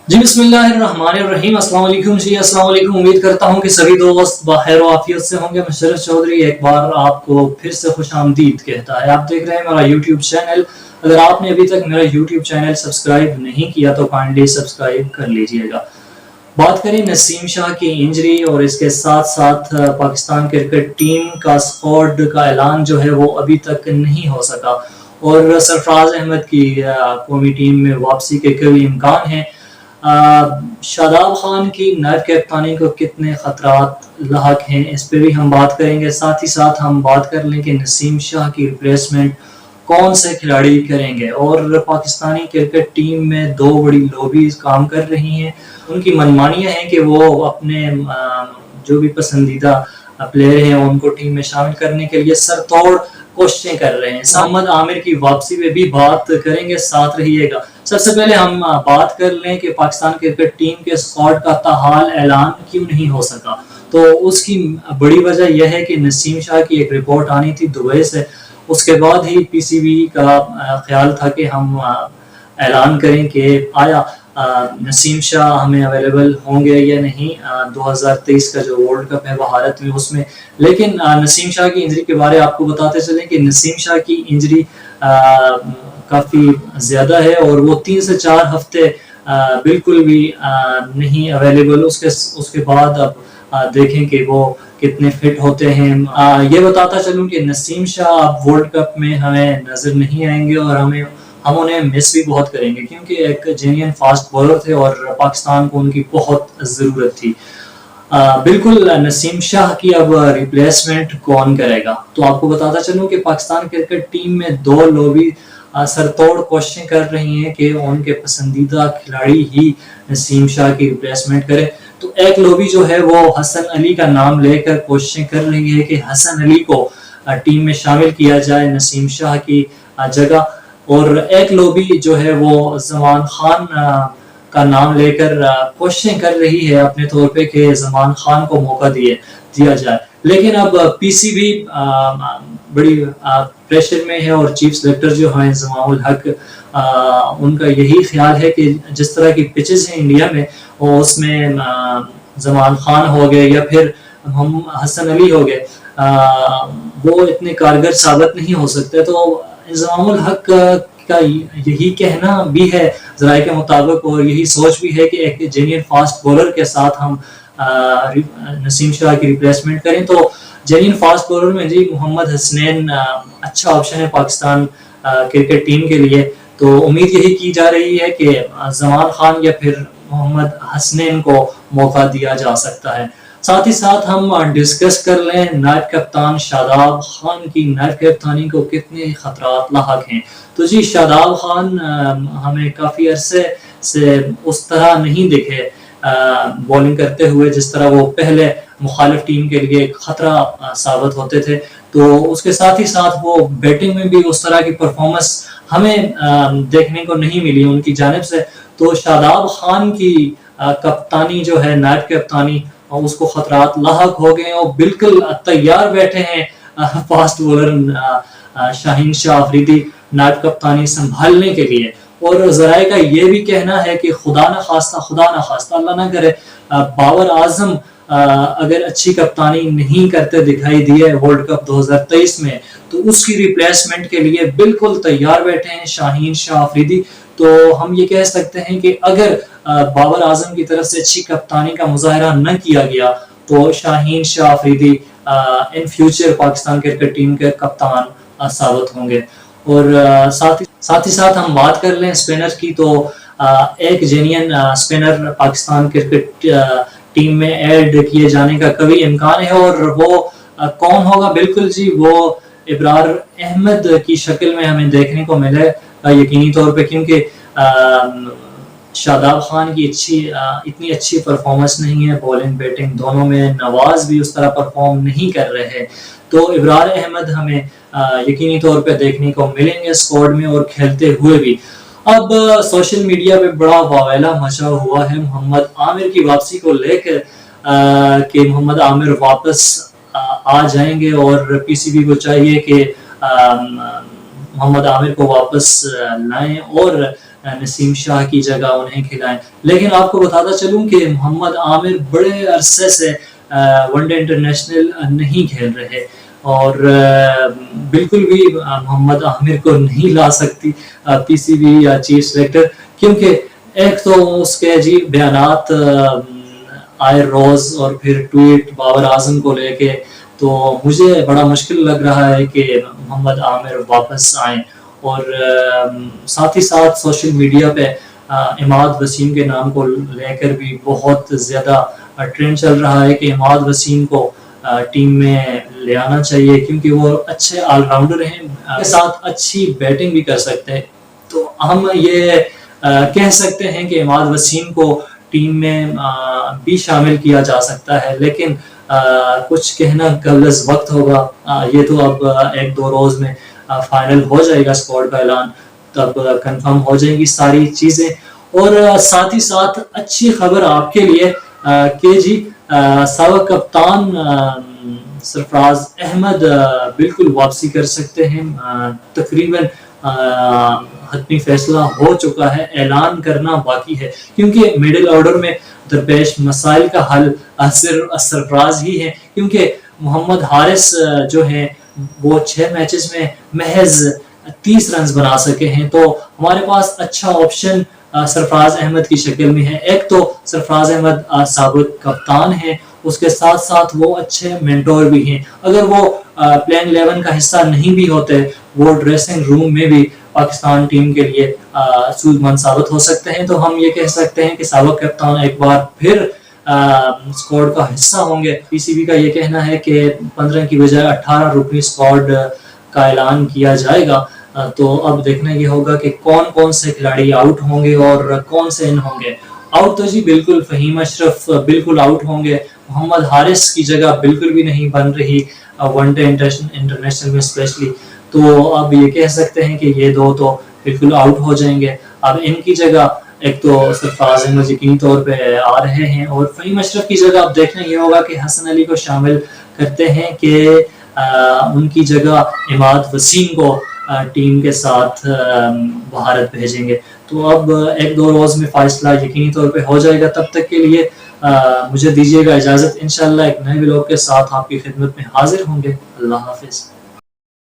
جی بسم اللہ الرحمن الرحیم۔ السلام علیکم جی، السلام علیکم۔ امید کرتا ہوں کہ سبھی دوست بخیر و عافیت سے ہوں گے۔ مشرف چودھری ایک بار آپ کو پھر سے خوش آمدید کہتا ہے۔ آپ دیکھ رہے ہیں میرا یوٹیوب چینل۔ اگر آپ نے ابھی تک میرا یوٹیوب چینل سبسکرائب نہیں کیا تو کائنڈلی سبسکرائب کر لیجئے گا۔ بات کریں نسیم شاہ کی انجری اور اس کے ساتھ ساتھ پاکستان کرکٹ ٹیم کا اسکواڈ کا اعلان جو ہے وہ ابھی تک نہیں ہو سکا، اور سرفراز احمد کی قومی ٹیم میں واپسی کے قوی امکان ہیں۔ شاداب خان کی نائب کپتانی کو کتنے خطرات لاحق ہیں، اس پہ بھی ہم بات کریں گے۔ ساتھ ہی ساتھ ہم بات کر لیں کہ نسیم شاہ کی ریپلیسمنٹ کون سے کھلاڑی کریں گے، اور پاکستانی کرکٹ ٹیم میں دو بڑی لوبیز کام کر رہی ہیں۔ ان کی منمانیاں ہیں کہ وہ اپنے جو بھی پسندیدہ پلیئر ہیں ان کو ٹیم میں شامل کرنے کے لیے سر توڑ کوششیں کر رہے ہیں۔ محمد عامر کی واپسی پہ بھی بات کریں گے، ساتھ رہیے گا۔ سب سے پہلے ہم بات کر لیں کہ پاکستان کرکٹ ٹیم کے اسکواڈ کا تاحال اعلان کیوں نہیں ہو سکا۔ تو اس کی بڑی وجہ یہ ہے کہ نسیم شاہ کی ایک رپورٹ آنی تھی دبئی سے، اس کے بعد ہی پی سی بی کا خیال تھا کہ ہم اعلان کریں کہ آیا نسیم شاہ ہمیں اویلیبل ہوں گے یا نہیں 2023 کا جو ورلڈ کپ ہے بھارت میں اس میں۔ لیکن نسیم شاہ کی انجری کے بارے آپ کو بتاتے چلیں کہ نسیم شاہ کی انجری کافی زیادہ ہے، اور وہ 3 سے 4 ہفتے بالکل بھی نہیں اویلیبل۔ اس کے بعد اب دیکھیں کہ وہ کتنے فٹ ہوتے ہیں۔ یہ بتاتا چلوں کہ نسیم شاہ اب ورلڈ کپ میں ہمیں نظر نہیں آئیں گے، اور ہم انہیں مس بھی بہت کریں گے، کیونکہ ایک جینین فاسٹ بولر تھے اور پاکستان کو ان کی بہت ضرورت تھی۔ بالکل نسیم شاہ کی اب ریپلیسمنٹ کون کرے گا؟ تو آپ کو بتاتا چلوں کہ پاکستان کرکٹ ٹیم میں دو لوبی سر توڑ کوششیں کر رہی ہیں کہ ان کے پسندیدہ کھلاڑی ہی نسیم شاہ کی ریپلیسمنٹ کرے۔ تو ایک لوبی جو ہے وہ حسن علی کا نام لے کر کوششیں کر رہی ہے کہ حسن علی کو ٹیم میں شامل کیا جائے نسیم شاہ کی جگہ، اور ایک لوبی جو ہے وہ زمان خان کا نام لے کر کوششیں کر رہی ہے اپنے طور پہ کہ زمان خان کو موقع دیا جائے۔ لیکن اب پی سی بی بڑی پریشر میں ہے، اور چیف سلیکٹر جو ہیں زمام الحق ان کا یہی خیال ہے کہ جس طرح کی پچز ہیں انڈیا میں، اس میں زمان خان ہو گئے یا پھر ہم حسن علی ہو گئے، وہ اتنے کارگر ثابت نہیں ہو سکتے۔ تو زمام الحق کا یہی کہنا بھی ہے ذرائع کے مطابق، اور یہی سوچ بھی ہے کہ ایک جینین فاسٹ بولر کے ساتھ ہم نسیم شاہ کی ریپلیسمنٹ کریں۔ تو جینین فاسٹ بولر میں جی محمد حسنین اچھا آپشن ہے پاکستان کرکٹ ٹیم کے لیے۔ تو امید یہی کی جا رہی ہے کہ زمان خان یا پھر محمد حسنین کو موقع دیا جا سکتا ہے۔ ساتھ ہی ساتھ ہم ڈسکس کر لیں نائب کپتان شاداب خان کی نائب کپتانی کو کتنے خطرات لاحق ہیں۔ تو جی شاداب خان ہمیں کافی عرصے سے اس طرح نہیں دکھے بولنگ کرتے ہوئے جس طرح وہ پہلے مخالف ٹیم کے لیے خطرہ ثابت ہوتے تھے۔ تو اس کے ساتھ ہی ساتھ وہ بیٹنگ میں بھی اس طرح کی پرفارمنس ہمیں دیکھنے کو نہیں ملی ان کی جانب سے۔ تو شاداب خان کی کپتانی جو ہے نائب کپتانی، اس کو خطرات لاحق ہو گئے، اور بالکل تیار بیٹھے ہیں فاسٹ بولر شاہین شاہ افریدی نائب کپتانی سنبھالنے کے لیے۔ اور ذرائع کا یہ بھی کہنا ہے کہ خدا نہ خواستہ اللہ نہ کرے بابر اعظم اگر اچھی کپتانی نہیں کرتے دکھائی دیے ورلڈ کپ 2023 میں، تو اس کی ریپلیسمنٹ کے لیے بالکل تیار بیٹھے ہیں شاہین شاہ افریدی۔ تو ہم یہ کہہ سکتے ہیں کہ اگر بابر اعظم کی طرف سے اچھی کپتانی کا مظاہرہ نہ کیا گیا تو Shaheen Shah Afridi in future Pakistan cricket team کے کپتان ثابت ہوں گے۔ اور ساتھ ہی ساتھ ہم بات کر لیں اسپنر کی، تو ایک جینین اسپنر پاکستان کرکٹ ٹیم میں ایڈ کیے جانے کا قوی امکان ہے، اور وہ کون ہوگا؟ بالکل جی وہ ابرار احمد کی شکل میں ہمیں دیکھنے کو ملے یقینی طور پہ، کیونکہ شاداب خان کی اتنی اچھی پرفارمنس نہیں ہے بولنگ بیٹنگ دونوں میں، نواز بھی اس طرح پرفارم نہیں کر رہے، تو ابرار احمد ہمیں یقینی طور پہ دیکھنے کو ملیں گے اسکواڈ میں اور کھیلتے ہوئے بھی۔ اب سوشل میڈیا پہ بڑا واویلا مچا ہوا ہے محمد عامر کی واپسی کو لے کر کہ محمد عامر واپس آ جائیں گے، اور پی سی بی کو چاہیے کہ محمد عامر کو واپس لائیں اور نسیم شاہ کی جگہ انہیں کھلائیں. لیکن آپ کو بتاتا چلوں کہ محمد عامر بڑے عرصے سے ون ڈے انٹرنیشنل نہیں کھیل رہے اور بالکل بھی محمد عامر کو نہیں لا سکتی پی سی بی یا چیف سلیکٹر, کیونکہ ایک تو اس کے بیانات آئے روز اور پھر ٹویٹ بابر اعظم کو لے کے, تو مجھے بڑا مشکل لگ رہا ہے کہ محمد عامر واپس آئیں. اور ساتھ ہی ساتھ سوشل میڈیا پہ عماد وسیم کے نام کو لے کر بھی بہت زیادہ ٹرینڈ چل رہا ہے کہ عماد وسیم کو ٹیم میں لے آنا چاہیے, کیونکہ وہ اچھے آل راؤنڈر ہیں, کے ساتھ اچھی بیٹنگ بھی کر سکتے ہیں. تو ہم یہ کہہ سکتے ہیں کہ عماد وسیم کو ٹیم میں بھی شامل کیا جا سکتا ہے, لیکن کچھ کہنا قبل از وقت ہوگا. یہ تو اب ایک دو روز میں فائنل ہو جائے گا اسکواڈ کا اعلان, تب کنفرم ہو جائیں گی ساری چیزیں. اور ساتھ ہی ساتھ اچھی خبر آپ کے لیے کہ جی سابق کپتان سرفراز احمد بالکل واپسی کر سکتے ہیں. تقریباً حتمی فیصلہ ہو چکا ہے, اعلان کرنا باقی ہے, کیونکہ مڈل آرڈر میں درپیش مسائل کا حل صرف سرفراز ہی ہے, کیونکہ محمد حارث جو ہیں وہ 6 میچز میں محض 30 رنز بنا سکے ہیں. تو ہمارے پاس اچھا آپشن سرفراز احمد کی شکل میں ہے. ایک تو سرفراز احمد سابق کپتان ہیں, اس کے ساتھ ساتھ وہ اچھے مینٹور بھی ہیں. اگر وہ پلینگ 11 کا حصہ نہیں بھی ہوتے, وہ ڈریسنگ روم میں بھی پاکستان ٹیم کے لیے سود مند ثابت ہو سکتے ہیں. تو ہم یہ کہہ سکتے ہیں کہ سابق کپتان ایک بار پھر اسکواڈ کا حصہ ہوں گے. پی سی بی کا یہ کہنا ہے کہ 15 کی بجائے 18 رکنی اسکواڈ کا اعلان کیا جائے گا. تو اب دیکھنا یہ ہوگا کہ کون کون سے کھلاڑی آؤٹ ہوں گے اور کون سے ان ہوں گے. آؤٹ تو جی بالکل فہیم اشرف بالکل آؤٹ ہوں گے. محمد حارث کی جگہ بالکل بھی نہیں بن رہی ون ڈے انٹرنیشنل میں اسپیشلی. تو اب یہ کہہ سکتے ہیں کہ یہ دو تو بالکل آؤٹ ہو جائیں گے. اب ان کی جگہ ایک تو سرفراز احمد یقینی طور پہ آ رہے ہیں, اور فہیم اشرف کی جگہ اب دیکھنا یہ ہوگا کہ حسن علی کو شامل کرتے ہیں کہ ان کی جگہ عماد وسیم کو ٹیم کے ساتھ بھارت بھیجیں گے. تو اب ایک دو روز میں فیصلہ یقینی طور پہ ہو جائے گا. تب تک کے لیے مجھے دیجیے گا اجازت. انشاءاللہ ایک نئے ولاگ کے ساتھ آپ کی خدمت میں حاضر ہوں گے. اللہ حافظ.